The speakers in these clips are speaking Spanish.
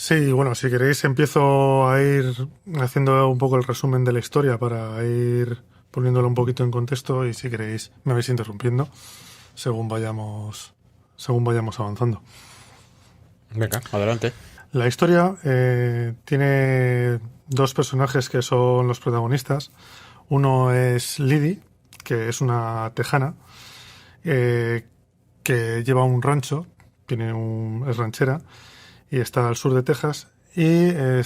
Sí, bueno, si queréis empiezo a ir haciendo un poco el resumen de la historia para ir poniéndolo un poquito en contexto y si queréis me vais interrumpiendo según vayamos avanzando. Venga, adelante. La historia tiene dos personajes que son los protagonistas. Uno es Lydie, que es una tejana eh, que lleva un rancho, es ranchera y está al sur de Texas y o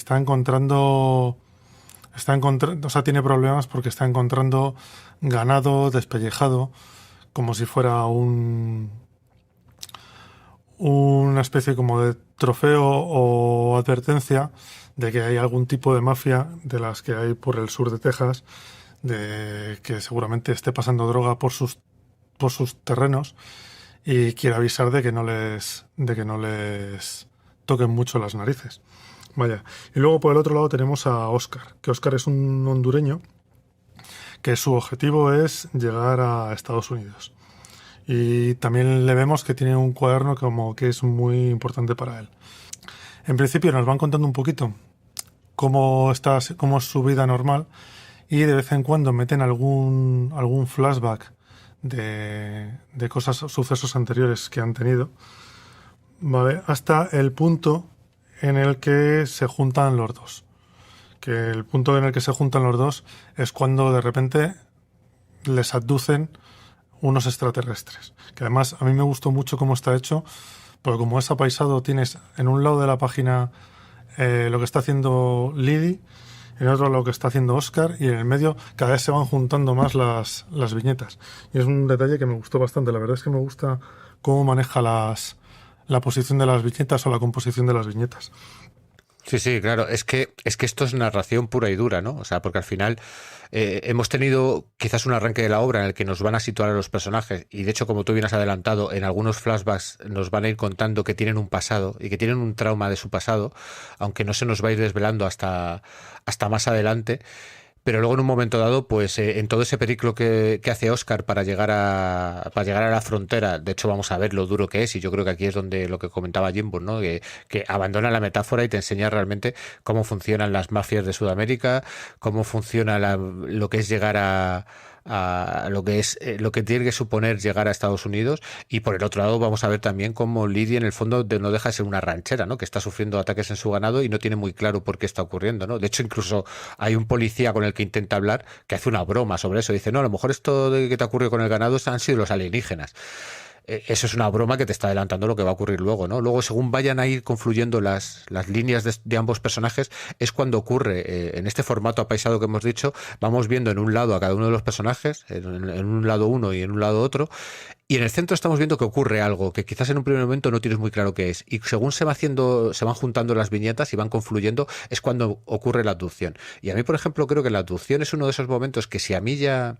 sea, tiene problemas porque está encontrando ganado despellejado como si fuera una especie como de trofeo o advertencia de que hay algún tipo de mafia de las que hay por el sur de Texas, de que seguramente esté pasando droga por sus terrenos y quiere avisar de que no les toquen mucho las narices. Vaya. Y luego por el otro lado tenemos a Oscar, que Oscar es un hondureño que su objetivo es llegar a Estados Unidos. Y también le vemos que tiene un cuaderno como que es muy importante para él. En principio nos van contando un poquito cómo es su vida normal y de vez en cuando meten algún flashback de cosas, sucesos anteriores que han tenido, ¿vale? Hasta el punto en el que se juntan los dos. Que el punto en el que se juntan los dos es cuando de repente les abducen unos extraterrestres. Que además a mí me gustó mucho cómo está hecho, porque como es apaisado, tienes en un lado de la página lo que está haciendo Lydie, en otro lo que está haciendo Oscar, y en el medio cada vez se van juntando más las viñetas. Y es un detalle que me gustó bastante. La verdad es que me gusta cómo maneja la posición de las viñetas o la composición de las viñetas. Sí, sí, claro. Es que esto es narración pura y dura, ¿no? O sea, porque al final hemos tenido quizás un arranque de la obra en el que nos van a situar a los personajes y de hecho, como tú bien has adelantado, en algunos flashbacks nos van a ir contando que tienen un pasado y que tienen un trauma de su pasado, aunque no se nos va a ir desvelando hasta más adelante. Pero luego en un momento dado, pues en todo ese periplo que hace Oscar para llegar a la frontera, de hecho vamos a ver lo duro que es, y yo creo que aquí es donde lo que comentaba Jimbo, ¿no? Que abandona la metáfora y te enseña realmente cómo funcionan las mafias de Sudamérica, cómo funciona lo que es llegar a lo que es lo que tiene que suponer llegar a Estados Unidos. Y por el otro lado vamos a ver también cómo Lidia en el fondo no deja de ser una ranchera, ¿no? Que está sufriendo ataques en su ganado y no tiene muy claro por qué está ocurriendo, ¿no? De hecho, incluso hay un policía con el que intenta hablar que hace una broma sobre eso. Dice, no, a lo mejor esto de que te ocurre con el ganado han sido los alienígenas. Eso es una broma que te está adelantando lo que va a ocurrir luego, ¿no? Luego, según vayan a ir confluyendo las líneas de ambos personajes, es cuando ocurre, en este formato apaisado que hemos dicho, vamos viendo en un lado a cada uno de los personajes, en un lado uno y en un lado otro, y en el centro estamos viendo que ocurre algo que quizás en un primer momento no tienes muy claro qué es. Y según se van juntando las viñetas y van confluyendo, es cuando ocurre la abducción. Y a mí, por ejemplo, creo que la abducción es uno de esos momentos que si a mí ya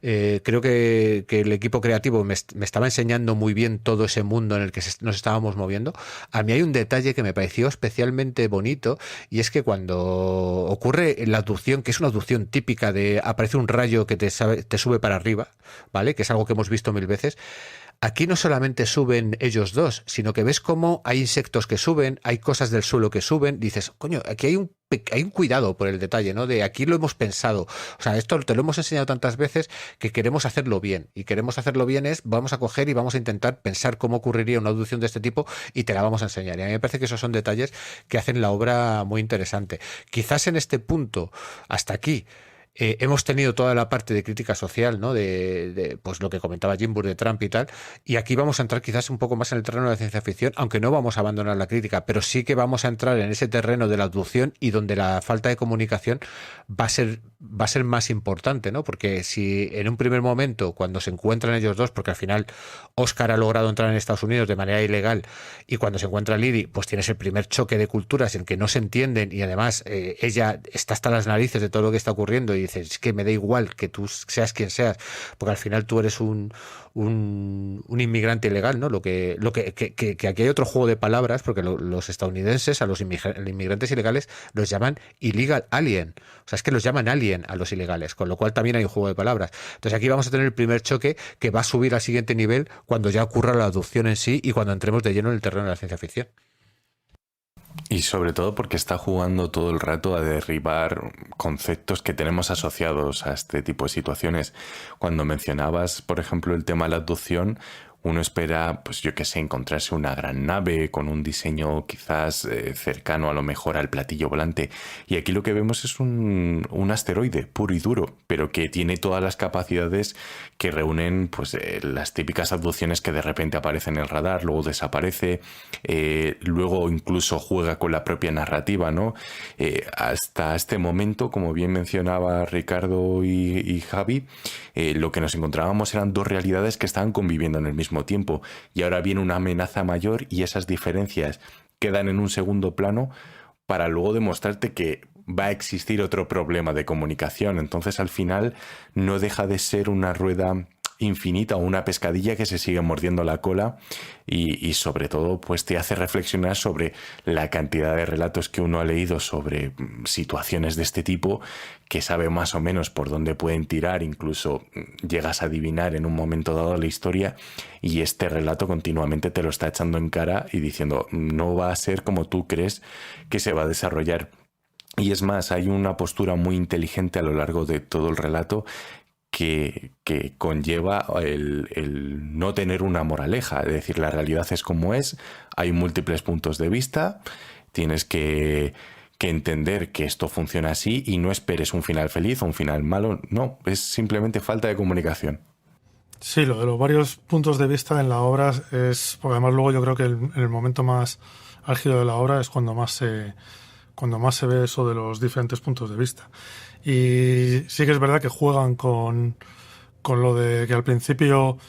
creo que el equipo creativo me estaba enseñando muy bien todo ese mundo en el que nos estábamos moviendo. A mí hay un detalle que me pareció especialmente bonito y es que cuando ocurre la abducción, que es una abducción típica de aparece un rayo que te sube para arriba, ¿vale? Que es algo que hemos visto mil veces. Aquí no solamente suben ellos dos, sino que ves cómo hay insectos que suben, hay cosas del suelo que suben, dices, coño, aquí hay un cuidado por el detalle, ¿no? De aquí lo hemos pensado. O sea, esto te lo hemos enseñado tantas veces que queremos hacerlo bien. Y queremos hacerlo bien vamos a coger y vamos a intentar pensar cómo ocurriría una abducción de este tipo y te la vamos a enseñar. Y a mí me parece que esos son detalles que hacen la obra muy interesante. Quizás en este punto, hasta aquí, hemos tenido toda la parte de crítica social, ¿no? Pues lo que comentaba Jim de Trump y tal. Y aquí vamos a entrar quizás un poco más en el terreno de la ciencia ficción, aunque no vamos a abandonar la crítica, pero sí que vamos a entrar en ese terreno de la abducción y donde la falta de comunicación va a ser más importante, ¿no? Porque si en un primer momento, cuando se encuentran ellos dos, porque al final Oscar ha logrado entrar en Estados Unidos de manera ilegal, y cuando se encuentra Lily, pues tienes el primer choque de culturas en que no se entienden y además ella está hasta las narices de todo lo que está ocurriendo y dices, es que me da igual que tú seas quien seas, porque al final tú eres un inmigrante ilegal, ¿no? Que aquí hay otro juego de palabras, porque los estadounidenses a los inmigrantes ilegales los llaman illegal alien, o sea, es que los llaman alien a los ilegales, con lo cual también hay un juego de palabras. Entonces aquí vamos a tener el primer choque que va a subir al siguiente nivel cuando ya ocurra la adopción en sí y cuando entremos de lleno en el terreno de la ciencia ficción. Y sobre todo porque está jugando todo el rato a derribar conceptos que tenemos asociados a este tipo de situaciones. Cuando mencionabas, por ejemplo, el tema de la abducción, uno espera, pues yo qué sé, encontrarse una gran nave con un diseño quizás cercano a lo mejor al platillo volante. Y aquí lo que vemos es un asteroide puro y duro, pero que tiene todas las capacidades que reúnen pues las típicas abducciones que de repente aparece en el radar, luego desaparece, luego incluso juega con la propia narrativa, ¿no? Hasta este momento, como bien mencionaba Ricardo y Javi, lo que nos encontrábamos eran dos realidades que estaban conviviendo en el mismo tiempo, y ahora viene una amenaza mayor y esas diferencias quedan en un segundo plano para luego demostrarte que va a existir otro problema de comunicación. Entonces al final no deja de ser una rueda infinita o una pescadilla que se sigue mordiendo la cola, y sobre todo pues te hace reflexionar sobre la cantidad de relatos que uno ha leído sobre situaciones de este tipo, que sabe más o menos por dónde pueden tirar, incluso llegas a adivinar en un momento dado la historia, y este relato continuamente te lo está echando en cara y diciendo no va a ser como tú crees que se va a desarrollar. Y es más, hay una postura muy inteligente a lo largo de todo el relato que conlleva el no tener una moraleja. Es decir, la realidad es como es, hay múltiples puntos de vista, tienes que entender que esto funciona así y no esperes un final feliz o un final malo. No, es simplemente falta de comunicación. Sí, lo de los varios puntos de vista en la obra es, porque además luego yo creo que el momento más álgido de la obra es cuando más se ve eso de los diferentes puntos de vista. Y sí que es verdad que juegan con lo de que al principio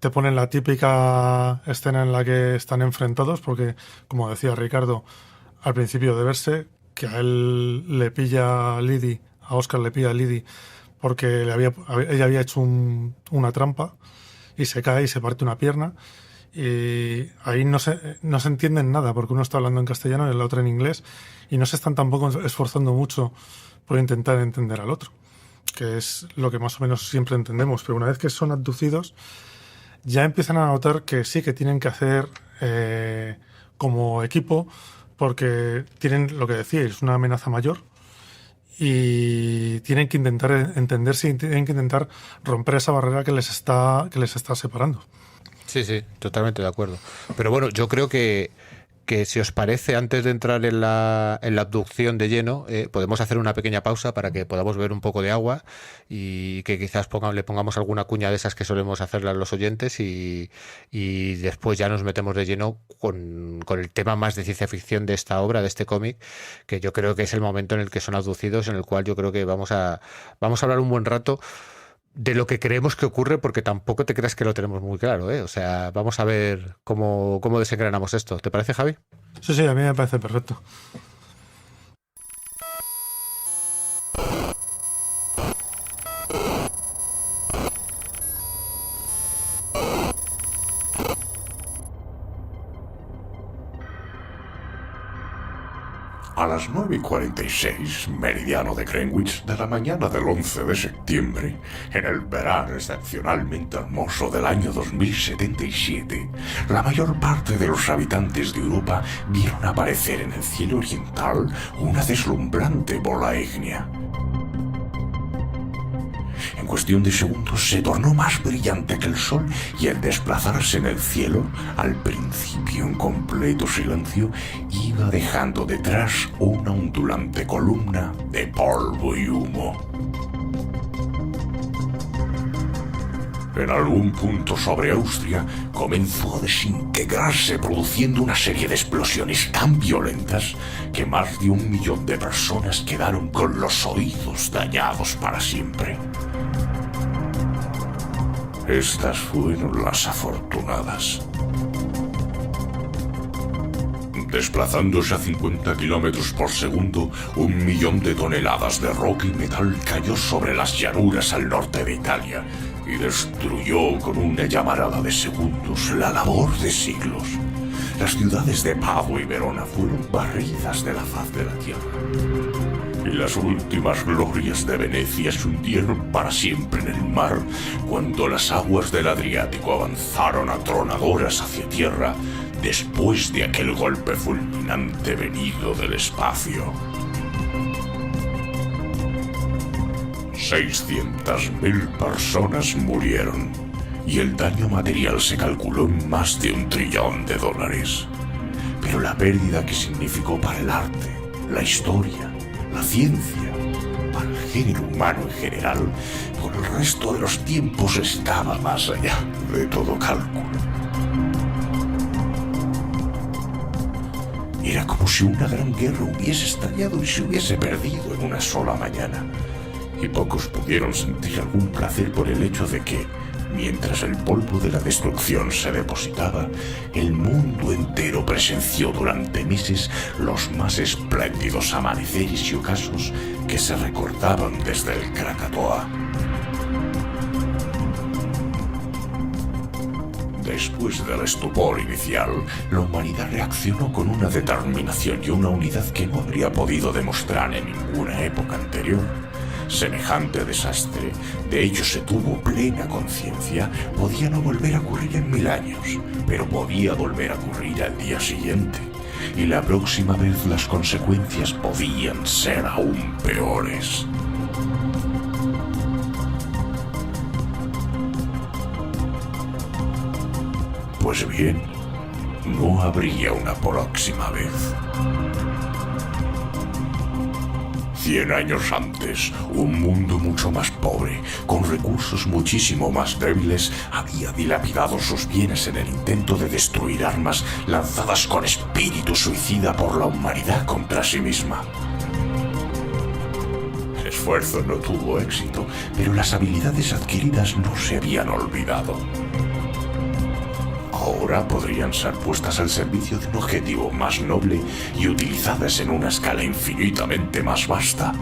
te ponen la típica escena en la que están enfrentados, porque, como decía Ricardo, al principio de verse, que a él le pilla Lydie, a Oscar le pilla Lydie, porque ella había hecho una trampa y se cae y se parte una pierna. Y ahí no se entienden nada, porque uno está hablando en castellano y el otro en inglés, y no se están tampoco esforzando mucho por intentar entender al otro, que es lo que más o menos siempre entendemos. Pero una vez que son abducidos, ya empiezan a notar que sí, que tienen que hacer como equipo, porque tienen, lo que decíais, una amenaza mayor, y tienen que intentar entenderse y tienen que intentar romper esa barrera que les está separando. Sí, sí, totalmente de acuerdo. Pero bueno, yo creo que si os parece, antes de entrar en la abducción de lleno, podemos hacer una pequeña pausa para que podamos beber un poco de agua y que quizás le pongamos alguna cuña de esas que solemos hacerle a los oyentes, y después ya nos metemos de lleno con el tema más de ciencia ficción de esta obra, de este cómic, que yo creo que es el momento en el que son abducidos, en el cual yo creo que vamos a hablar un buen rato de lo que creemos que ocurre, porque tampoco te creas que lo tenemos muy claro, ¿eh? O sea, vamos a ver cómo desengranamos esto. ¿Te parece, Javi? Sí, a mí me parece perfecto. A las 9:46, meridiano de Greenwich, de la mañana del 11 de septiembre, en el verano excepcionalmente hermoso del año 2077, la mayor parte de los habitantes de Europa vieron aparecer en el cielo oriental una deslumbrante bola ígnea. En cuestión de segundos se tornó más brillante que el sol, y al desplazarse en el cielo, al principio en completo silencio, iba dejando detrás una ondulante columna de polvo y humo. En algún punto sobre Austria comenzó a desintegrarse, produciendo una serie de explosiones tan violentas que más de 1 millón de personas quedaron con los oídos dañados para siempre. Estas fueron las afortunadas. Desplazándose a 50 kilómetros por segundo, 1 millón de toneladas de roca y metal cayó sobre las llanuras al norte de Italia y destruyó con una llamarada de segundos la labor de siglos. Las ciudades de Padua y Verona fueron barridas de la faz de la tierra. Y las últimas glorias de Venecia se hundieron para siempre en el mar cuando las aguas del Adriático avanzaron atronadoras hacia tierra, después de aquel golpe fulminante venido del espacio. 600.000 personas murieron y el daño material se calculó en más de $1 trillón. Pero la pérdida que significó para el arte, la historia, la ciencia, para el género humano en general, por el resto de los tiempos estaba más allá de todo cálculo. Era como si una gran guerra hubiese estallado y se hubiese perdido en una sola mañana. Y pocos pudieron sentir algún placer por el hecho de que, mientras el polvo de la destrucción se depositaba, el mundo entero presenció durante meses los más espléndidos amaneceres y ocasos que se recordaban desde el Krakatoa. Después del estupor inicial, la humanidad reaccionó con una determinación y una unidad que no habría podido demostrar en ninguna época anterior. Semejante desastre, de ello se tuvo plena conciencia, podía no volver a ocurrir en 1000 años, pero podía volver a ocurrir al día siguiente. Y la próxima vez las consecuencias podían ser aún peores. Pues bien, no habría una próxima vez. 100 años antes, un mundo mucho más pobre, con recursos muchísimo más débiles, había dilapidado sus bienes en el intento de destruir armas lanzadas con espíritu suicida por la humanidad contra sí misma. El esfuerzo no tuvo éxito, pero las habilidades adquiridas no se habían olvidado. Ahora podrían ser puestas al servicio de un objetivo más noble y utilizadas en una escala infinitamente más vasta.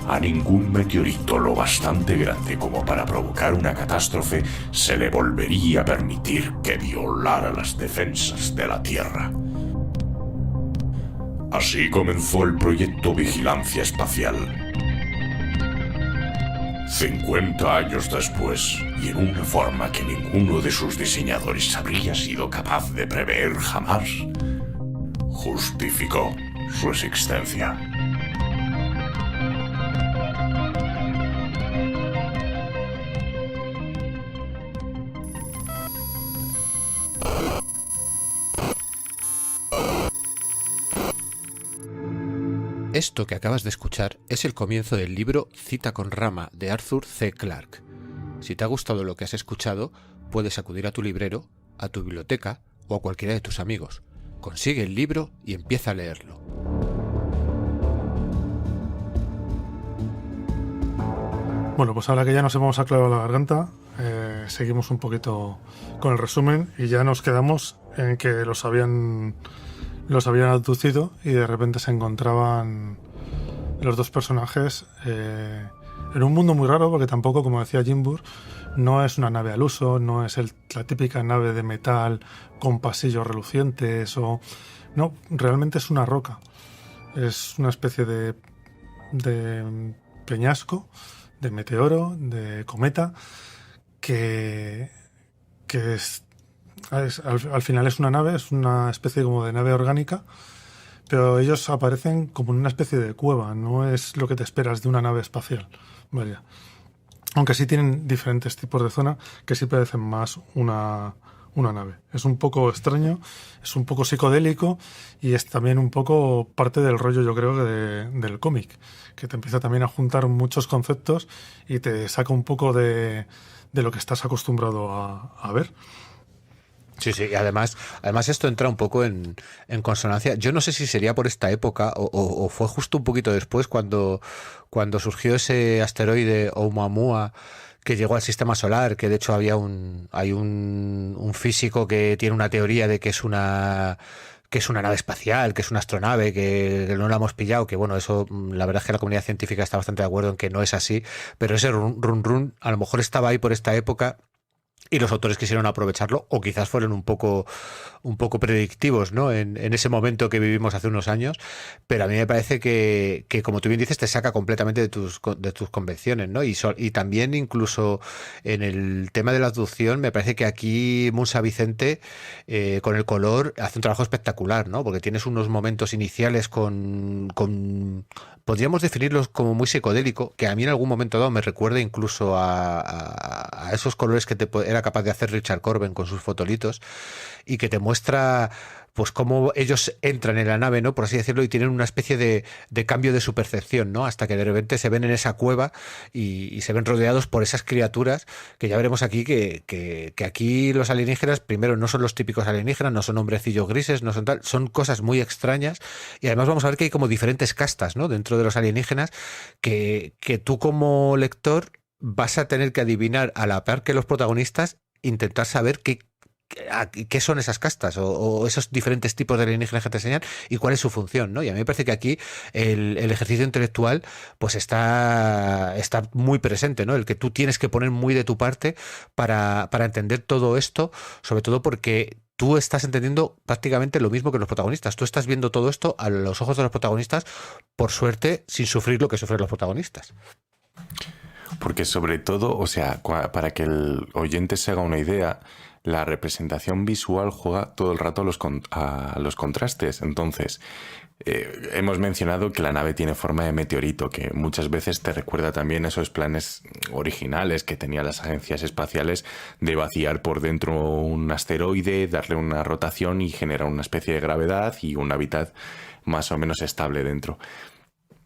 A ningún meteorito lo bastante grande como para provocar una catástrofe se le volvería a permitir que violara las defensas de la Tierra. Así comenzó el proyecto Vigilancia Espacial. 50 años después, y en una forma que ninguno de sus diseñadores habría sido capaz de prever jamás, justificó su existencia. Esto que acabas de escuchar es el comienzo del libro Cita con Rama de Arthur C. Clarke. Si te ha gustado lo que has escuchado, puedes acudir a tu librero, a tu biblioteca o a cualquiera de tus amigos. Consigue el libro y empieza a leerlo. Bueno, pues ahora que ya nos hemos aclarado la garganta, seguimos un poquito con el resumen y ya nos quedamos en que los habían abducido y de repente se encontraban los dos personajes en un mundo muy raro, porque tampoco, como decía Jimbur, no es una nave al uso, no es la típica nave de metal con pasillos relucientes no, realmente es una roca. Es una especie de peñasco, de meteoro, de cometa, que al final es una nave, es una especie como de nave orgánica, pero ellos aparecen como en una especie de cueva, no es lo que te esperas de una nave espacial. Vaya. Aunque sí tienen diferentes tipos de zona que sí parecen más una nave. Es un poco extraño, es un poco psicodélico y es también un poco parte del rollo, yo creo, del cómic, que te empieza también a juntar muchos conceptos y te saca un poco de lo que estás acostumbrado a ver. Sí, y además esto entra un poco en consonancia. Yo no sé si sería por esta época o fue justo un poquito después cuando surgió ese asteroide Oumuamua que llegó al sistema solar, que de hecho hay un físico que tiene una teoría de que es una nave espacial, que es una astronave, que no la hemos pillado, que bueno, eso la verdad es que la comunidad científica está bastante de acuerdo en que no es así, pero ese run a lo mejor estaba ahí por esta época. y los autores quisieron aprovecharlo, o quizás fueron un poco predictivos, ¿no? En ese momento que vivimos hace unos años, pero a mí me parece que como tú bien dices, te saca completamente de tus convenciones, ¿no? Y también incluso en el tema de la abducción, me parece que aquí Musa Vicente, con el color, hace un trabajo espectacular, ¿no? Porque tienes unos momentos iniciales podríamos definirlos como muy psicodélico, que a mí en algún momento dado me recuerda incluso a esos colores que era capaz de hacer Richard Corben con sus fotolitos, y que te muestra pues cómo ellos entran en la nave, ¿no? Por así decirlo, y tienen una especie de cambio de su percepción, ¿no? Hasta que de repente se ven en esa cueva y se ven rodeados por esas criaturas que ya veremos aquí que aquí los alienígenas, primero, no son los típicos alienígenas, no son hombrecillos grises, no son tal, son cosas muy extrañas, y además vamos a ver que hay como diferentes castas, ¿no? Dentro de los alienígenas que tú como lector vas a tener que adivinar a la par que los protagonistas, intentar saber qué son esas castas o esos diferentes tipos de alienígenas que te enseñan y cuál es su función, ¿no? Y a mí me parece que aquí el ejercicio intelectual pues está muy presente, ¿no? El que tú tienes que poner muy de tu parte para entender todo esto, sobre todo porque tú estás entendiendo prácticamente lo mismo que los protagonistas. Tú estás viendo todo esto a los ojos de los protagonistas, por suerte, sin sufrir lo que sufren los protagonistas. Porque sobre todo, o sea, para que el oyente se haga una idea, la representación visual juega todo el rato a los contrastes. Entonces, hemos mencionado que la nave tiene forma de meteorito, que muchas veces te recuerda también esos planes originales que tenían las agencias espaciales de vaciar por dentro un asteroide, darle una rotación y generar una especie de gravedad y un hábitat más o menos estable dentro.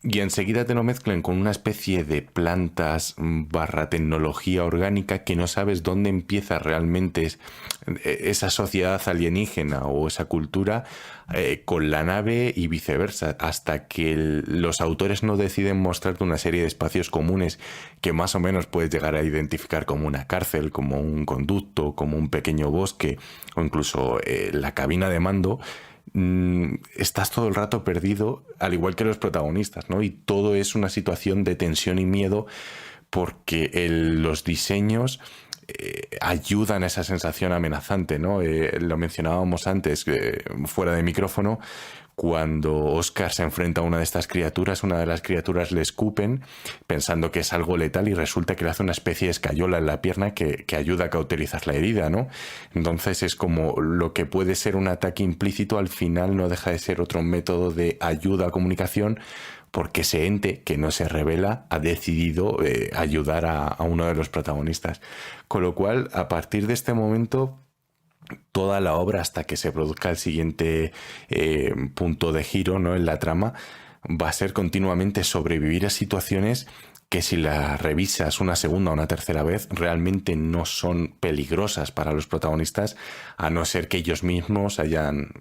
Y enseguida te lo mezclan con una especie de plantas / tecnología orgánica que no sabes dónde empieza realmente esa sociedad alienígena o esa cultura con la nave y viceversa, hasta que los autores no deciden mostrarte una serie de espacios comunes que más o menos puedes llegar a identificar como una cárcel, como un conducto, como un pequeño bosque o incluso la cabina de mando. Estás todo el rato perdido, al igual que los protagonistas, ¿no? Y todo es una situación de tensión y miedo porque los diseños ayudan a esa sensación amenazante, ¿no? Lo mencionábamos antes, fuera de micrófono, cuando Oscar se enfrenta a una de estas criaturas, una de las criaturas le escupen pensando que es algo letal y resulta que le hace una especie de escayola en la pierna que ayuda a cauterizar la herida, ¿no? Entonces es como lo que puede ser un ataque implícito, al final no deja de ser otro método de ayuda a comunicación, porque ese ente que no se revela ha decidido ayudar a uno de los protagonistas. Con lo cual, a partir de este momento, toda la obra, hasta que se produzca el siguiente punto de giro, ¿no?, en la trama, va a ser continuamente sobrevivir a situaciones que, si las revisas una segunda o una tercera vez, realmente no son peligrosas para los protagonistas, a no ser que ellos mismos hayan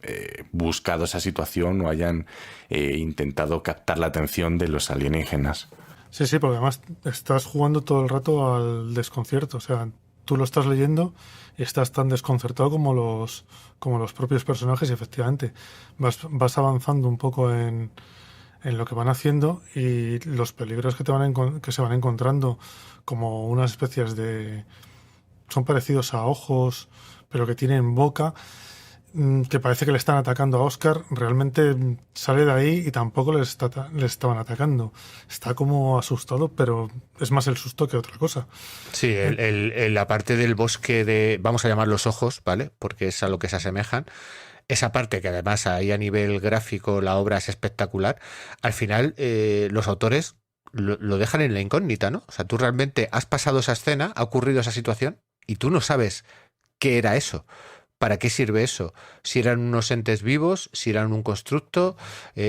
buscado esa situación o hayan intentado captar la atención de los alienígenas. Sí, sí, porque además estás jugando todo el rato al desconcierto. O sea, tú lo estás leyendo y estás tan desconcertado como los propios personajes, y efectivamente vas avanzando un poco en lo que van haciendo y los peligros que se van encontrando, como unas especies son parecidos a ojos, pero que tienen boca, que parece que le están atacando a Oscar. Realmente sale de ahí y tampoco les estaban atacando. Está como asustado, pero es más el susto que otra cosa. Sí, la parte del bosque vamos a llamar los ojos, ¿vale? Porque es a lo que se asemejan. Esa parte, que además ahí a nivel gráfico la obra es espectacular, al final los autores lo dejan en la incógnita, ¿no? O sea, tú realmente has pasado esa escena, ha ocurrido esa situación y tú no sabes qué era eso. ¿Para qué sirve eso? Si eran unos entes vivos, si eran un constructo,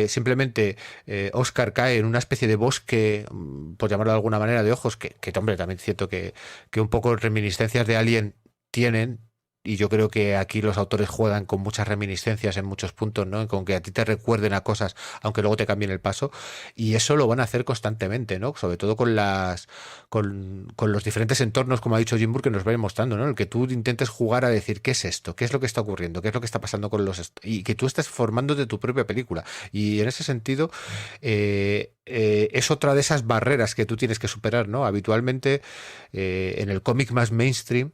simplemente Oscar cae en una especie de bosque, por llamarlo de alguna manera, de ojos, que hombre, también es cierto que un poco reminiscencias de Alien tienen. Y yo creo que aquí los autores juegan con muchas reminiscencias en muchos puntos, ¿no? Con que a ti te recuerden a cosas, aunque luego te cambien el paso. Y eso lo van a hacer constantemente, ¿no? Sobre todo con los diferentes entornos, como ha dicho Jim Moore, que nos va a ir mostrando, ¿no? El que tú intentes jugar a decir, ¿qué es esto? ¿Qué es lo que está ocurriendo? ¿Qué es lo que está pasando con y que tú estés formando de tu propia película? Y en ese sentido, es otra de esas barreras que tú tienes que superar, ¿no? Habitualmente, en el cómic más mainstream,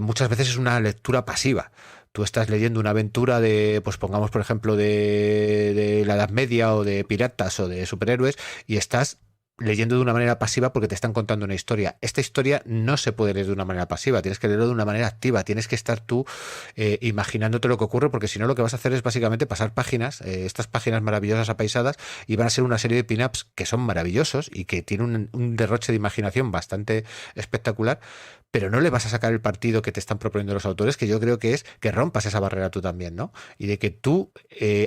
muchas veces es una lectura pasiva. Tú estás leyendo una aventura de, pues pongamos por ejemplo, de la Edad Media o de piratas o de superhéroes, y estás leyendo de una manera pasiva porque te están contando una historia. Esta historia no se puede leer de una manera pasiva, tienes que leerlo de una manera activa, tienes que estar tú imaginándote lo que ocurre, porque si no lo que vas a hacer es básicamente pasar páginas, estas páginas maravillosas apaisadas, y van a ser una serie de pin-ups que son maravillosos y que tienen un derroche de imaginación bastante espectacular, pero no le vas a sacar el partido que te están proponiendo los autores, que yo creo que es que rompas esa barrera tú también, ¿no? Y de que tú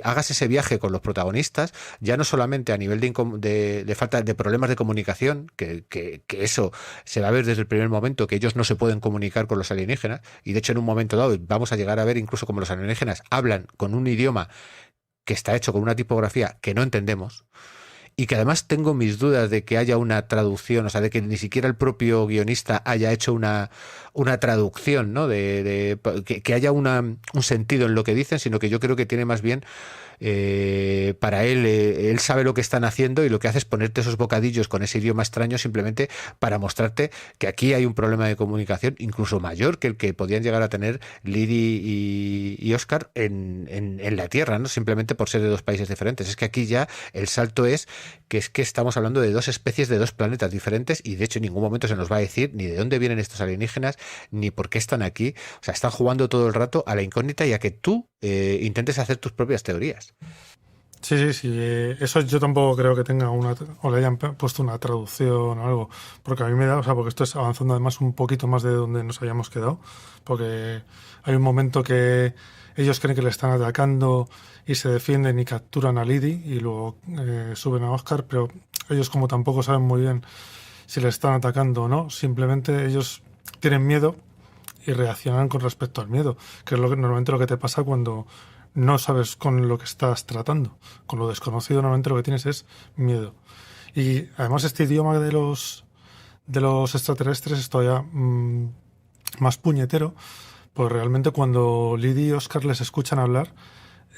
hagas ese viaje con los protagonistas, ya no solamente a nivel de falta de problemas de comunicación, que eso se va a ver desde el primer momento, que ellos no se pueden comunicar con los alienígenas, y de hecho en un momento dado vamos a llegar a ver incluso como los alienígenas hablan con un idioma que está hecho con una tipografía que no entendemos, y que además tengo mis dudas de que haya una traducción, o sea, de que ni siquiera el propio guionista haya hecho una traducción, ¿no? Que haya un sentido en lo que dicen, sino que yo creo que tiene más bien, para él sabe lo que están haciendo, y lo que hace es ponerte esos bocadillos con ese idioma extraño simplemente para mostrarte que aquí hay un problema de comunicación incluso mayor que el que podían llegar a tener Lily y Oscar en la Tierra, ¿no? Simplemente por ser de dos países diferentes. Es que aquí ya el salto es que estamos hablando de dos especies de dos planetas diferentes, y de hecho en ningún momento se nos va a decir ni de dónde vienen estos alienígenas ni por qué están aquí. O sea, están jugando todo el rato a la incógnita y a que tú intentes hacer tus propias teorías. Sí. Eso yo tampoco creo que tenga o le hayan puesto una traducción o algo, porque a mí me da, o sea, porque esto es avanzando además un poquito más de donde nos habíamos quedado, porque hay un momento que ellos creen que le están atacando y se defienden y capturan a Lydie y luego suben a Oscar, pero ellos como tampoco saben muy bien si le están atacando o no, simplemente ellos tienen miedo y reaccionan con respecto al miedo, que es normalmente lo que te pasa cuando no sabes con lo que estás tratando. Con lo desconocido normalmente lo que tienes es miedo. Y además este idioma de los extraterrestres es todavía más puñetero, pues realmente cuando Lydie y Oscar les escuchan hablar,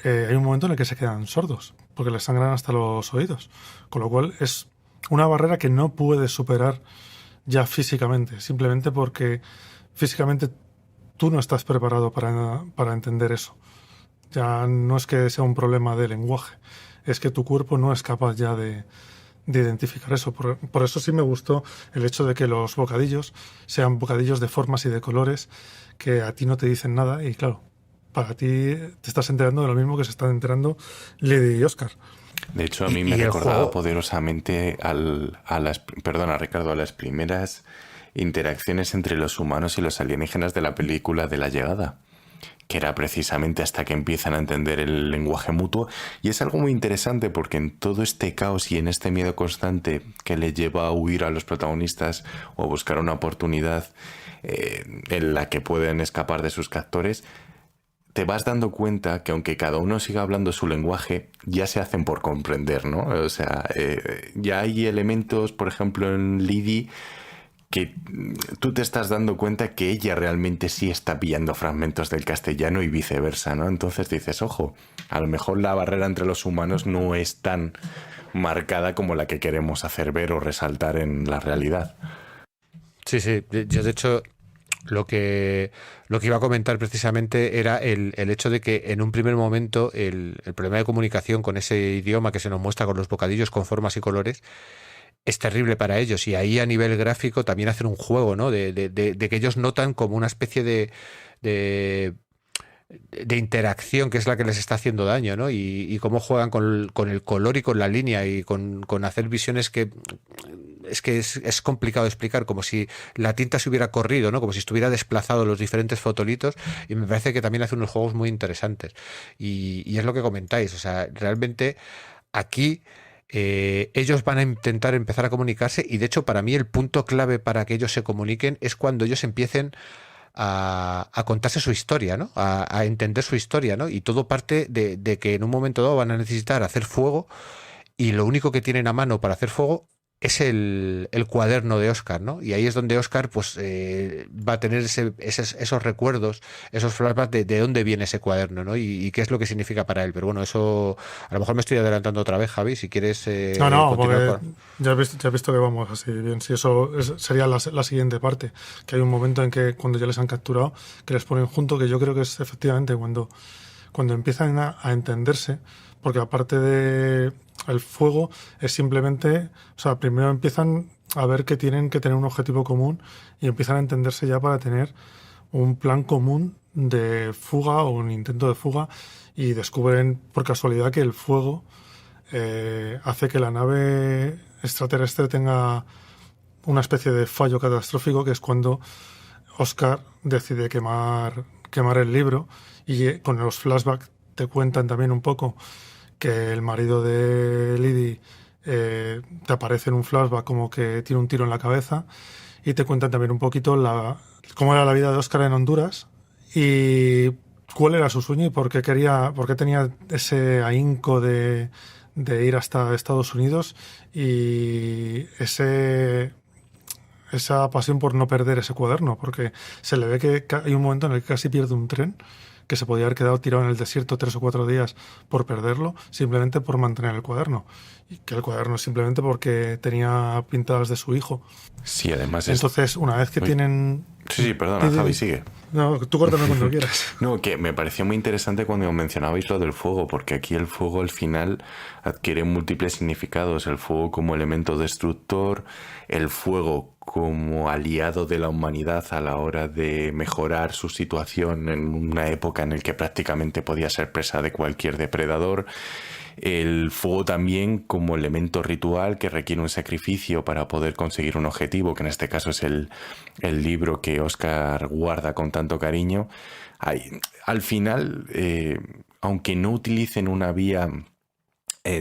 hay un momento en el que se quedan sordos, porque les sangran hasta los oídos. Con lo cual es una barrera que no puedes superar ya físicamente, simplemente porque físicamente tú no estás preparado para entender eso. Ya no es que sea un problema de lenguaje, es que tu cuerpo no es capaz ya de identificar eso. Por eso sí me gustó el hecho de que los bocadillos sean bocadillos de formas y de colores que a ti no te dicen nada, y claro, para ti te estás enterando de lo mismo que se están enterando Lydie y Oscar. De hecho, a mí me recordaba poderosamente Ricardo, a las primeras interacciones entre los humanos y los alienígenas de la película de La Llegada, que era precisamente hasta que empiezan a entender el lenguaje mutuo. Y es algo muy interesante porque en todo este caos y en este miedo constante que le lleva a huir a los protagonistas o a buscar una oportunidad en la que pueden escapar de sus captores, te vas dando cuenta que aunque cada uno siga hablando su lenguaje, ya se hacen por comprender, ¿no? O sea, ya hay elementos, por ejemplo, en Lydie, que tú te estás dando cuenta que ella realmente sí está pillando fragmentos del castellano y viceversa, ¿no? Entonces dices, ojo, a lo mejor la barrera entre los humanos no es tan marcada como la que queremos hacer ver o resaltar en la realidad. Sí, yo de hecho lo que iba a comentar precisamente era el hecho de que en un primer momento el problema de comunicación con ese idioma que se nos muestra con los bocadillos con formas y colores es terrible para ellos, y ahí a nivel gráfico también hacen un juego, ¿no? De que ellos notan como una especie de interacción que es la que les está haciendo daño, ¿no? Y cómo juegan con el color y con la línea y con hacer visiones que es complicado de explicar, como si la tinta se hubiera corrido, ¿no? Como si estuviera desplazado los diferentes fotolitos, y me parece que también hace unos juegos muy interesantes. Y es lo que comentáis, o sea, realmente aquí ellos van a intentar empezar a comunicarse, y de hecho para mí el punto clave para que ellos se comuniquen es cuando ellos empiecen a contarse su historia, ¿no? A entender su historia, ¿no? Y todo parte de que en un momento dado van a necesitar hacer fuego, y lo único que tienen a mano para hacer fuego es el cuaderno de Oscar, ¿no? Y ahí es donde Oscar pues va a tener esos recuerdos, esos flashbacks de dónde viene ese cuaderno, ¿no? Y qué es lo que significa para él. Pero bueno, eso a lo mejor me estoy adelantando otra vez, Javi, si quieres No, continuar porque ya has visto que vamos así bien. Si eso sería la siguiente parte, que hay un momento en que cuando ya les han capturado, que les ponen junto, que yo creo que es efectivamente cuando empiezan a entenderse, porque aparte de el fuego es simplemente, o sea, primero empiezan a ver que tienen que tener un objetivo común y empiezan a entenderse ya para tener un plan común de fuga o un intento de fuga, y descubren por casualidad que el fuego hace que la nave extraterrestre tenga una especie de fallo catastrófico, que es cuando Oscar decide quemar el libro, y con los flashbacks te cuentan también un poco que el marido de Lydie te aparece en un flashback como que tiene un tiro en la cabeza, y te cuentan también un poquito cómo era la vida de Oscar en Honduras y cuál era su sueño y por qué tenía ese ahínco de ir hasta Estados Unidos, y esa pasión por no perder ese cuaderno, porque se le ve que hay un momento en el que casi pierde un tren, que se podía haber quedado tirado en el desierto 3 o 4 días por perderlo, simplemente por mantener el cuaderno. Y que el cuaderno simplemente porque tenía pintadas de su hijo. Sí, además Entonces, una vez que tienen... Sí, perdona, Javi, sigue. No, tú córtame cuando quieras. No, que me pareció muy interesante cuando mencionabais lo del fuego, porque aquí el fuego al final adquiere múltiples significados. El fuego como elemento destructor, el fuego como aliado de la humanidad a la hora de mejorar su situación en una época en la que prácticamente podía ser presa de cualquier depredador. El fuego también como elemento ritual que requiere un sacrificio para poder conseguir un objetivo, que en este caso es el libro que Oscar guarda con tanto cariño. Al final, aunque no utilicen una vía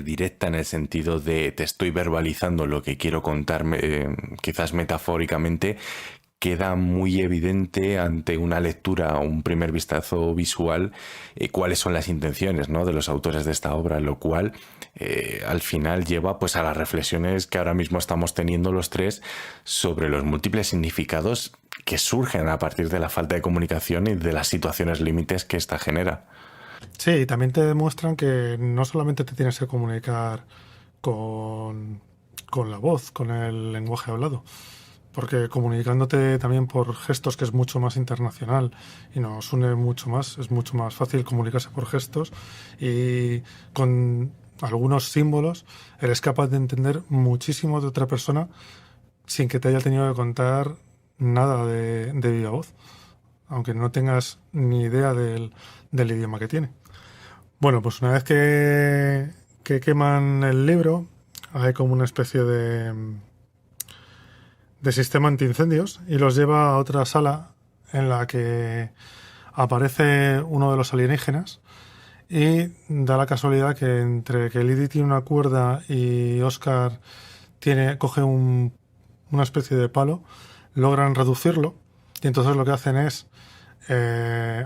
directa en el sentido de te estoy verbalizando lo que quiero contarme, quizás metafóricamente, queda muy evidente ante una lectura o un primer vistazo visual cuáles son las intenciones, ¿no?, de los autores de esta obra, lo cual al final lleva pues a las reflexiones que ahora mismo estamos teniendo los tres sobre los múltiples significados que surgen a partir de la falta de comunicación y de las situaciones límites que esta genera. Sí, y también te demuestran que no solamente te tienes que comunicar con la voz, con el lenguaje hablado, porque comunicándote también por gestos, que es mucho más internacional y nos une mucho más, es mucho más fácil comunicarse por gestos, y con algunos símbolos eres capaz de entender muchísimo de otra persona sin que te haya tenido que contar nada de viva voz, aunque no tengas ni idea del idioma que tiene. Bueno, pues una vez que queman el libro, hay como una especie de sistema antiincendios, y los lleva a otra sala en la que aparece uno de los alienígenas, y da la casualidad que entre que Lydie tiene una cuerda y Oscar coge una especie de palo, logran reducirlo, y entonces lo que hacen es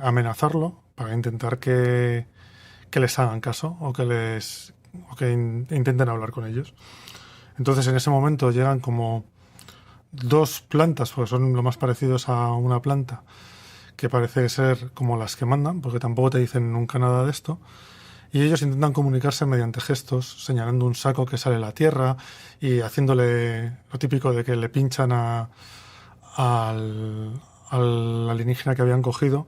amenazarlo para intentar que les hagan caso o que intenten hablar con ellos. Entonces en ese momento llegan como dos plantas, porque son lo más parecidos a una planta, que parece ser como las que mandan, porque tampoco te dicen nunca nada de esto, y ellos intentan comunicarse mediante gestos, señalando un saco que sale de la tierra y haciéndole lo típico de que le pinchan al alienígena que habían cogido,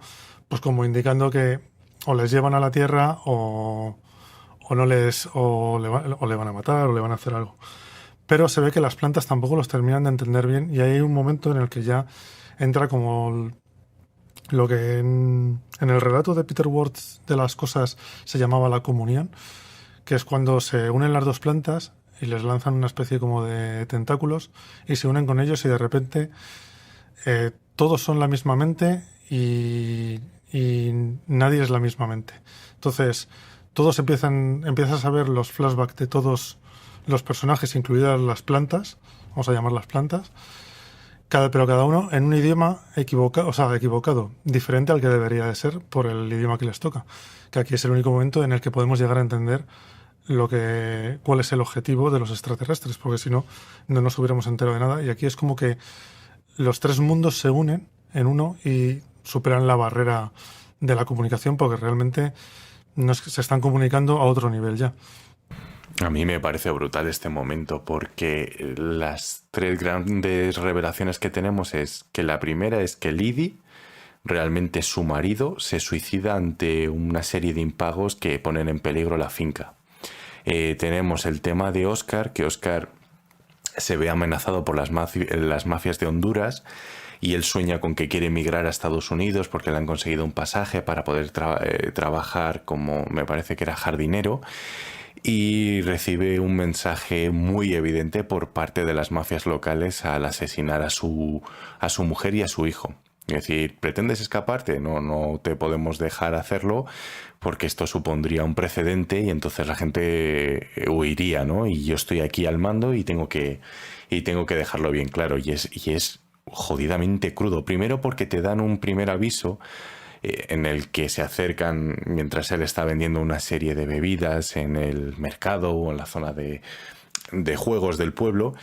pues como indicando que o les llevan a la tierra o le van a matar o le van a hacer algo. Pero se ve que las plantas tampoco los terminan de entender bien, y hay un momento en el que ya entra como lo que en el relato de Peter Ward de las cosas se llamaba la comunión, que es cuando se unen las dos plantas y les lanzan una especie como de tentáculos y se unen con ellos, y de repente todos son la misma mente y nadie es la misma mente. Entonces todos empiezas a ver los flashbacks de todos los personajes, incluidas las plantas, vamos a llamarlas plantas, pero cada uno en un idioma equivocado, diferente al que debería de ser por el idioma que les toca, que aquí es el único momento en el que podemos llegar a entender cuál es el objetivo de los extraterrestres, porque si no, no nos hubiéramos enterado de nada. Y aquí es como que los tres mundos se unen en uno y superan la barrera de la comunicación, porque realmente se están comunicando a otro nivel ya. A mí me parece brutal este momento, porque las tres grandes revelaciones que tenemos es que la primera es que Lydie, realmente su marido, se suicida ante una serie de impagos que ponen en peligro la finca. Tenemos el tema de Oscar, que Oscar se ve amenazado por las mafias de Honduras, y él sueña con que quiere emigrar a Estados Unidos porque le han conseguido un pasaje para poder trabajar como, me parece que era jardinero, y recibe un mensaje muy evidente por parte de las mafias locales al asesinar a su mujer y a su hijo. Es decir, ¿pretendes escaparte? No te podemos dejar hacerlo porque esto supondría un precedente y entonces la gente huiría, ¿no? Y yo estoy aquí al mando y tengo que dejarlo bien claro. Y es jodidamente crudo. Primero porque te dan un primer aviso en el que se acercan mientras él está vendiendo una serie de bebidas en el mercado o en la zona de juegos del pueblo,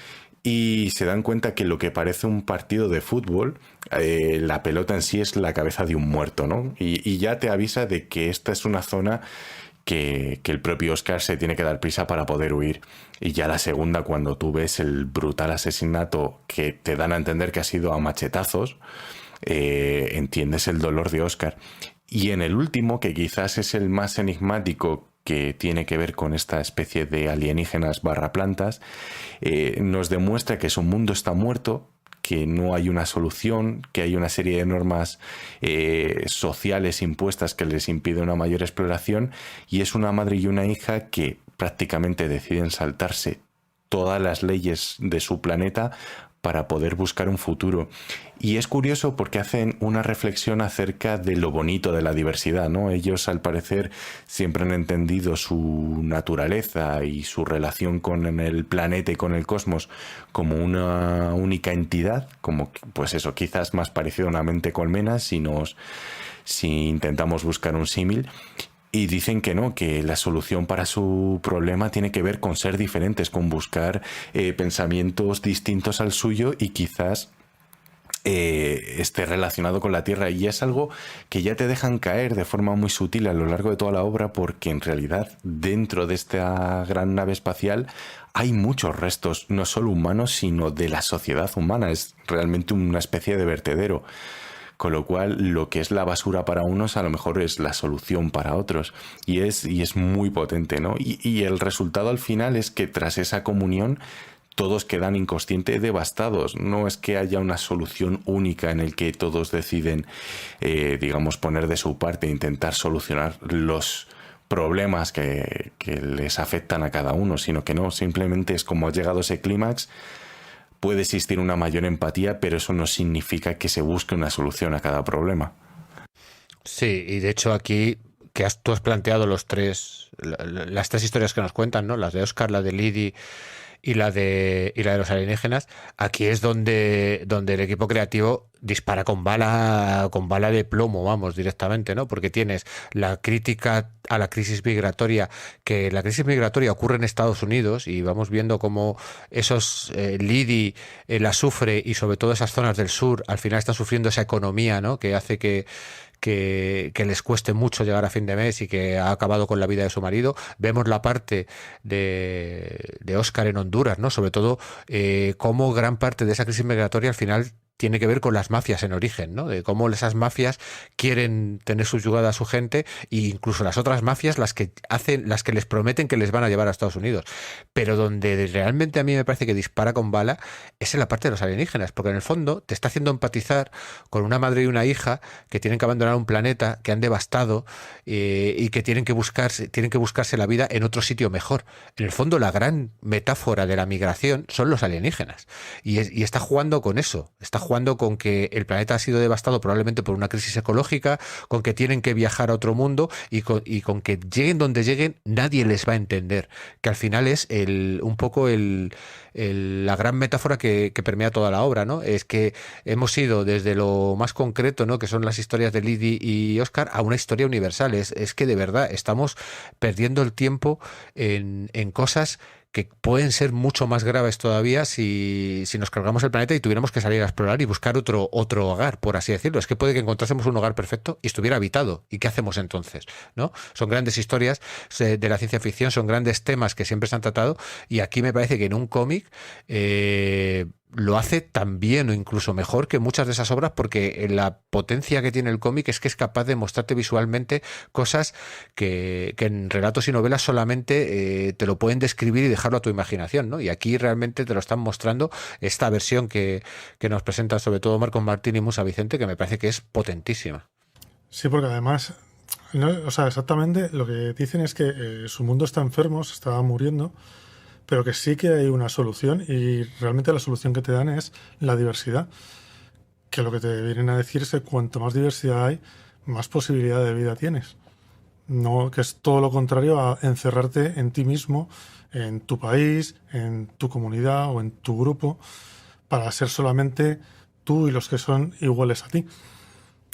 y se dan cuenta que lo que parece un partido de fútbol, la pelota en sí es la cabeza de un muerto, ¿no? Y ya te avisa de que esta es una zona que el propio Oscar se tiene que dar prisa para poder huir. Y ya la segunda, cuando tú ves el brutal asesinato que te dan a entender que ha sido a machetazos, entiendes el dolor de Oscar. Y en el último, que quizás es el más enigmático, que tiene que ver con esta especie de alienígenas / plantas, nos demuestra que su mundo está muerto, que no hay una solución, que hay una serie de normas sociales impuestas que les impiden una mayor exploración, y es una madre y una hija que prácticamente deciden saltarse todas las leyes de su planeta para poder buscar un futuro. Y es curioso porque hacen una reflexión acerca de lo bonito de la diversidad, ¿no? Ellos, al parecer, siempre han entendido su naturaleza y su relación con el planeta y con el cosmos como una única entidad, como, pues eso, quizás más parecido a una mente colmena si intentamos buscar un símil. Y dicen que no, que la solución para su problema tiene que ver con ser diferentes, con buscar pensamientos distintos al suyo y quizás esté relacionado con la Tierra. Y es algo que ya te dejan caer de forma muy sutil a lo largo de toda la obra, porque en realidad dentro de esta gran nave espacial hay muchos restos, no solo humanos, sino de la sociedad humana. Es realmente una especie de vertedero. Con lo cual, lo que es la basura para unos, a lo mejor es la solución para otros. Y es muy potente, ¿no? Y el resultado al final es que tras esa comunión, todos quedan inconscientes, devastados. No es que haya una solución única en el que todos deciden, digamos, poner de su parte e intentar solucionar los problemas que les afectan a cada uno, sino que no, simplemente es como ha llegado ese clímax. Puede existir una mayor empatía, pero eso no significa que se busque una solución a cada problema. Sí, y de hecho aquí que tú has planteado las tres historias que nos cuentan, ¿no? Las de Oscar, la de Lydie y la de los alienígenas. Aquí es donde el equipo creativo dispara con bala de plomo, vamos, directamente, ¿no? Porque tienes la crítica a la crisis migratoria, que la crisis migratoria ocurre en Estados Unidos y vamos viendo cómo esos Lydie la sufre, y sobre todo esas zonas del sur al final están sufriendo esa economía, ¿no? Que hace que les cueste mucho llegar a fin de mes y que ha acabado con la vida de su marido. Vemos la parte de Oscar en Honduras, ¿no? Sobre todo cómo gran parte de esa crisis migratoria al final tiene que ver con las mafias en origen, ¿no? De cómo esas mafias quieren tener subyugada a su gente, e incluso las otras mafias las que les prometen que les van a llevar a Estados Unidos. Pero donde realmente a mí me parece que dispara con bala es en la parte de los alienígenas, porque en el fondo te está haciendo empatizar con una madre y una hija que tienen que abandonar un planeta que han devastado y que tienen que buscarse la vida en otro sitio mejor. En el fondo la gran metáfora de la migración son los alienígenas y está jugando con eso, está jugando jugando con que el planeta ha sido devastado probablemente por una crisis ecológica, con que tienen que viajar a otro mundo y con que lleguen donde lleguen, nadie les va a entender. Que al final es un poco la gran metáfora que permea toda la obra, ¿no? Es que hemos ido desde lo más concreto, ¿no? Que son las historias de Lydie y Oscar, a una historia universal. Es que de verdad estamos perdiendo el tiempo en cosas que pueden ser mucho más graves todavía si nos cargamos el planeta y tuviéramos que salir a explorar y buscar otro hogar, por así decirlo. Es que puede que encontrásemos un hogar perfecto y estuviera habitado. ¿Y qué hacemos entonces? ¿No? Son grandes historias de la ciencia ficción, son grandes temas que siempre se han tratado, y aquí me parece que en un cómic lo hace tan bien o incluso mejor que muchas de esas obras, porque la potencia que tiene el cómic es que es capaz de mostrarte visualmente cosas que en relatos y novelas solamente te lo pueden describir y dejarlo a tu imaginación, ¿no? Y aquí realmente te lo están mostrando esta versión que nos presenta sobre todo Marcos Martín y Musa Vicente, que me parece que es potentísima. Sí, porque además, no, o sea, exactamente lo que dicen es que su mundo está enfermo, se está muriendo, pero que sí que hay una solución, y realmente la solución que te dan es la diversidad. Que lo que te vienen a decir es que cuanto más diversidad hay, más posibilidad de vida tienes. No, que es todo lo contrario a encerrarte en ti mismo, en tu país, en tu comunidad o en tu grupo, para ser solamente tú y los que son iguales a ti.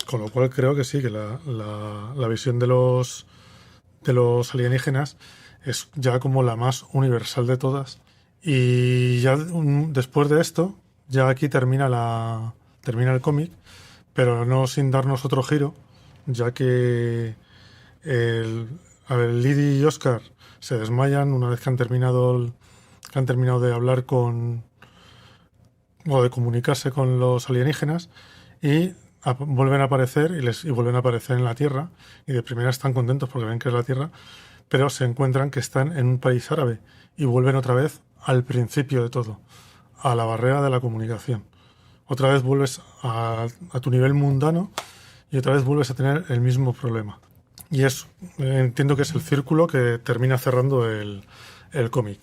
Con lo cual creo que sí, que la visión de los alienígenas es ya como la más universal de todas. Y ya después de esto, ya aquí termina el cómic, pero no sin darnos otro giro, ya que Lydie y Oscar se desmayan una vez que han terminado de hablar o de comunicarse con los alienígenas, y vuelven a aparecer y vuelven a aparecer en la Tierra, y de primera están contentos porque ven que es la Tierra, pero se encuentran que están en un país árabe y vuelven otra vez al principio de todo, a la barrera de la comunicación. Otra vez vuelves a tu nivel mundano y otra vez vuelves a tener el mismo problema. Y entiendo que es el círculo que termina cerrando el cómic.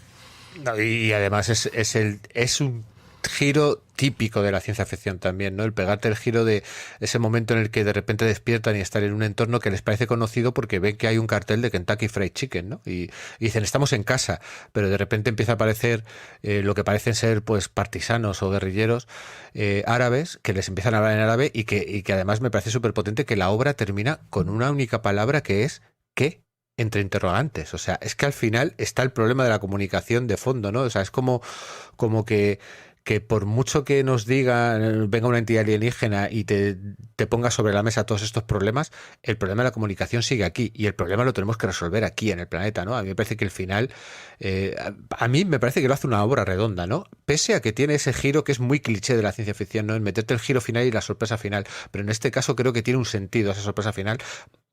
No, y además es un giro típico de la ciencia ficción también, ¿no? El pegarte el giro de ese momento en el que de repente despiertan y están en un entorno que les parece conocido porque ven que hay un cartel de Kentucky Fried Chicken, ¿no? Y dicen, estamos en casa, pero de repente empieza a aparecer lo que parecen ser pues partisanos o guerrilleros árabes, que les empiezan a hablar en árabe, y que además me parece súper potente que la obra termina con una única palabra, que es ¿qué? Entre interrogantes. O sea, es que al final está el problema de la comunicación de fondo, ¿no? O sea, es como que por mucho que nos diga, venga una entidad alienígena y te ponga sobre la mesa todos estos problemas, el problema de la comunicación sigue aquí, y el problema lo tenemos que resolver aquí en el planeta, ¿no? A mí me parece que el final, a mí me parece que lo hace una obra redonda, ¿no? Pese a que tiene ese giro que es muy cliché de la ciencia ficción, ¿no? En meterte el giro final y la sorpresa final, pero en este caso creo que tiene un sentido esa sorpresa final.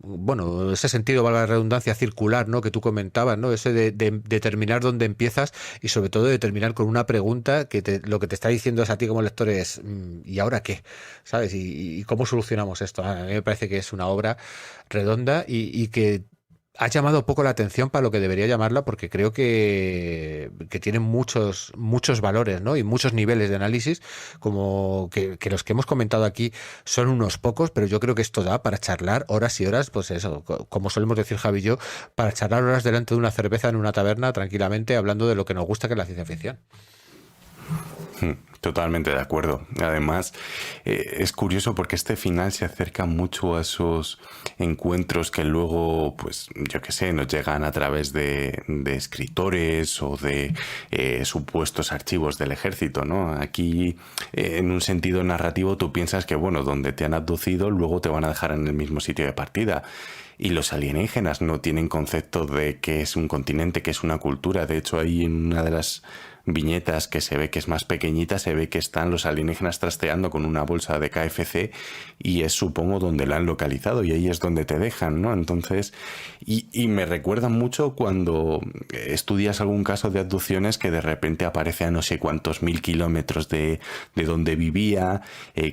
Bueno, ese sentido, valga la redundancia, circular, ¿no? Que tú comentabas, ¿no? Ese de determinar dónde empiezas, y sobre todo de terminar con una pregunta que lo que te está diciendo es a ti como lector es ¿y ahora qué? ¿Sabes? ¿Y cómo solucionamos esto? A mí me parece que es una obra redonda y que ha llamado poco la atención para lo que debería llamarla, porque creo que tiene muchos valores, ¿no? Y muchos niveles de análisis, como que los que hemos comentado aquí son unos pocos, pero yo creo que esto da para charlar horas y horas, pues eso, como solemos decir Javi y yo, para charlar horas delante de una cerveza en una taberna tranquilamente, hablando de lo que nos gusta, que es la ciencia ficción. Totalmente de acuerdo. Además, es curioso porque este final se acerca mucho a esos encuentros que luego, pues, yo qué sé, nos llegan a través de escritores o de supuestos archivos del ejército, ¿no? Aquí, en un sentido narrativo, tú piensas que, bueno, donde te han abducido, luego te van a dejar en el mismo sitio de partida. Y los alienígenas no tienen concepto de qué es un continente, qué es una cultura. De hecho, ahí en una de las viñetas que se ve que es más pequeñita, se ve que están los alienígenas trasteando con una bolsa de KFC, y es, supongo, donde la han localizado, y ahí es donde te dejan, ¿no? Entonces, y me recuerda mucho cuando estudias algún caso de abducciones que de repente aparece a no sé cuántos 1000 kilómetros de donde vivía,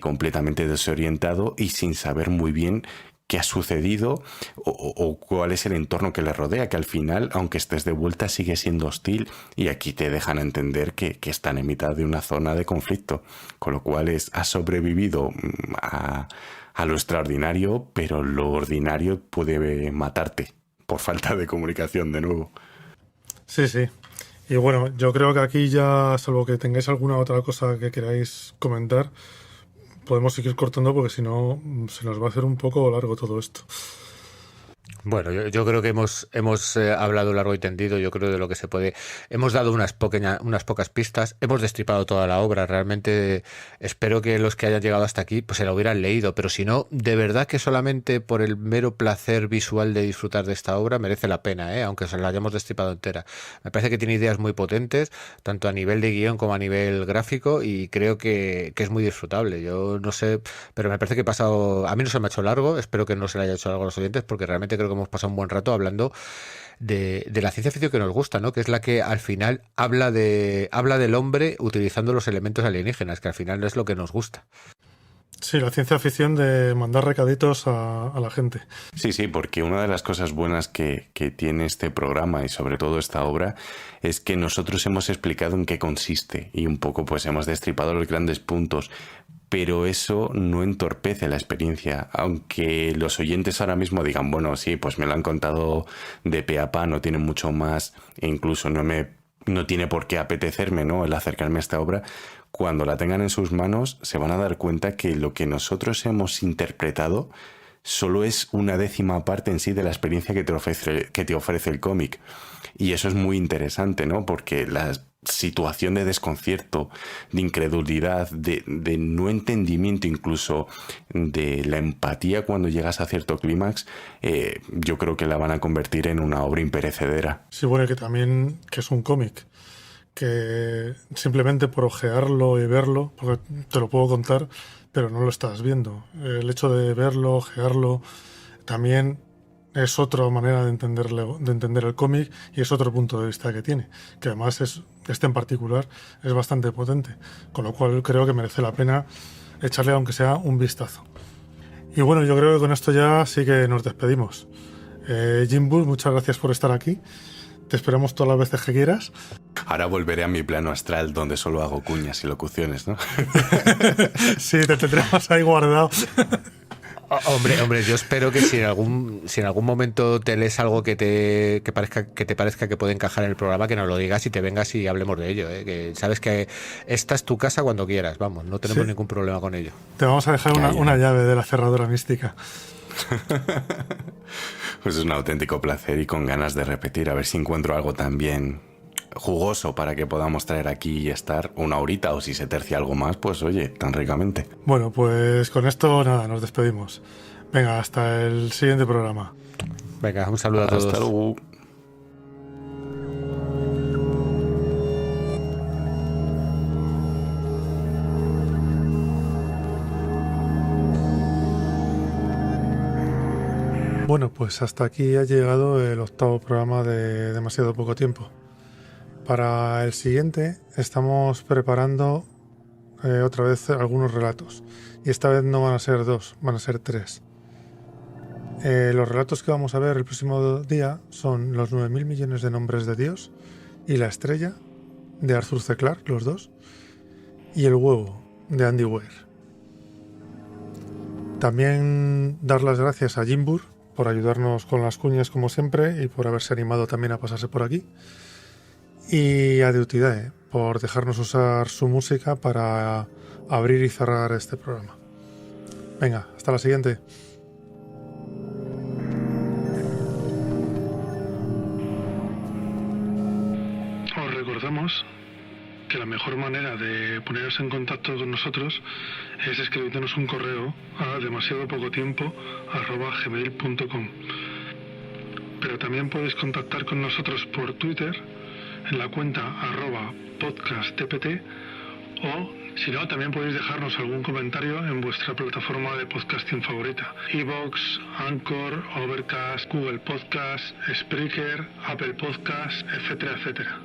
completamente desorientado y sin saber muy bien qué ha sucedido o cuál es el entorno que le rodea, que al final, aunque estés de vuelta, sigue siendo hostil, y aquí te dejan entender que están en mitad de una zona de conflicto, con lo cual has sobrevivido a lo extraordinario, pero lo ordinario puede matarte por falta de comunicación de nuevo. Sí, sí. Y bueno, yo creo que aquí ya, salvo que tengáis alguna otra cosa que queráis comentar, podemos seguir cortando porque si no se nos va a hacer un poco largo todo esto. Bueno, yo creo que hemos hablado largo y tendido, yo creo de lo que se puede. Hemos dado unas pocas pistas, hemos destripado toda la obra. Realmente espero que los que hayan llegado hasta aquí pues se la hubieran leído, pero si no, de verdad que solamente por el mero placer visual de disfrutar de esta obra merece la pena, aunque se la hayamos destripado entera. Me parece que tiene ideas muy potentes, tanto a nivel de guión como a nivel gráfico, y creo que es muy disfrutable. Yo no sé, pero me parece que he pasado, a mí no se me ha hecho largo, espero que no se le haya hecho largo a los oyentes, porque realmente creo que hemos pasado un buen rato hablando de la ciencia ficción que nos gusta, ¿no? Que es la que al final habla del hombre utilizando los elementos alienígenas, que al final es lo que nos gusta. Sí, la ciencia ficción de mandar recaditos a la gente. Sí, porque una de las cosas buenas que tiene este programa y sobre todo esta obra es que nosotros hemos explicado en qué consiste y un poco pues hemos destripado los grandes puntos, pero eso no entorpece la experiencia, aunque los oyentes ahora mismo digan, bueno, sí, pues me lo han contado de pe a pa, no tiene mucho más e incluso no tiene por qué apetecerme, ¿no?, el acercarme a esta obra. Cuando la tengan en sus manos se van a dar cuenta que lo que nosotros hemos interpretado solo es una décima parte en sí de la experiencia que te ofrece el cómic. Y eso es muy interesante, ¿no? Porque la situación de desconcierto, de incredulidad, de no entendimiento, incluso de la empatía cuando llegas a cierto clímax, yo creo que la van a convertir en una obra imperecedera. Sí, bueno, que también que es un cómic, que simplemente por ojearlo y verlo, porque te lo puedo contar, pero no lo estás viendo. El hecho de verlo, ojearlo, también es otra manera de entender el cómic y es otro punto de vista que tiene, que además este en particular es bastante potente, con lo cual creo que merece la pena echarle aunque sea un vistazo. Y bueno, yo creo que con esto ya sí que nos despedimos. Jimbur, muchas gracias por estar aquí. Te esperamos todas las veces que quieras. Ahora volveré a mi plano astral donde solo hago cuñas y locuciones, ¿no? Sí, te tendremos ahí guardado. Hombre, yo espero que si en algún momento te lees algo que te parezca que puede encajar en el programa, que nos lo digas y te vengas y hablemos de ello, que sabes que esta es tu casa cuando quieras, vamos, no tenemos ningún problema con ello. Te vamos a dejar una llave de la cerradura mística. Pues es un auténtico placer y con ganas de repetir, a ver si encuentro algo también jugoso para que podamos traer aquí y estar una horita, o si se tercia algo más, pues oye, tan ricamente. Bueno, pues con esto nada, nos despedimos. Venga, hasta el siguiente programa. Venga, un saludo a todos. Hasta luego. Bueno, pues hasta aquí ha llegado el 8º programa de Demasiado Poco Tiempo. Para el siguiente estamos preparando otra vez algunos relatos. Y esta vez no van a ser 2, van a ser 3. Los relatos que vamos a ver el próximo día son Los 9.000 millones de nombres de Dios y La estrella, de Arthur C. Clarke, los dos, y El huevo, de Andy Weir. También dar las gracias a Jimbur por ayudarnos con las cuñas como siempre y por haberse animado también a pasarse por aquí. Y a Deutidae por dejarnos usar su música para abrir y cerrar este programa. Venga, hasta la siguiente. Os recordamos que la mejor manera de poneros en contacto con nosotros es escribirnos un correo a demasiadopocotiempo@gmail.com. Pero también podéis contactar con nosotros por Twitter en la cuenta @podcasttpt, o si no, también podéis dejarnos algún comentario en vuestra plataforma de podcasting favorita: iVoox, Anchor, Overcast, Google Podcast, Spreaker, Apple Podcast, etcétera, etcétera.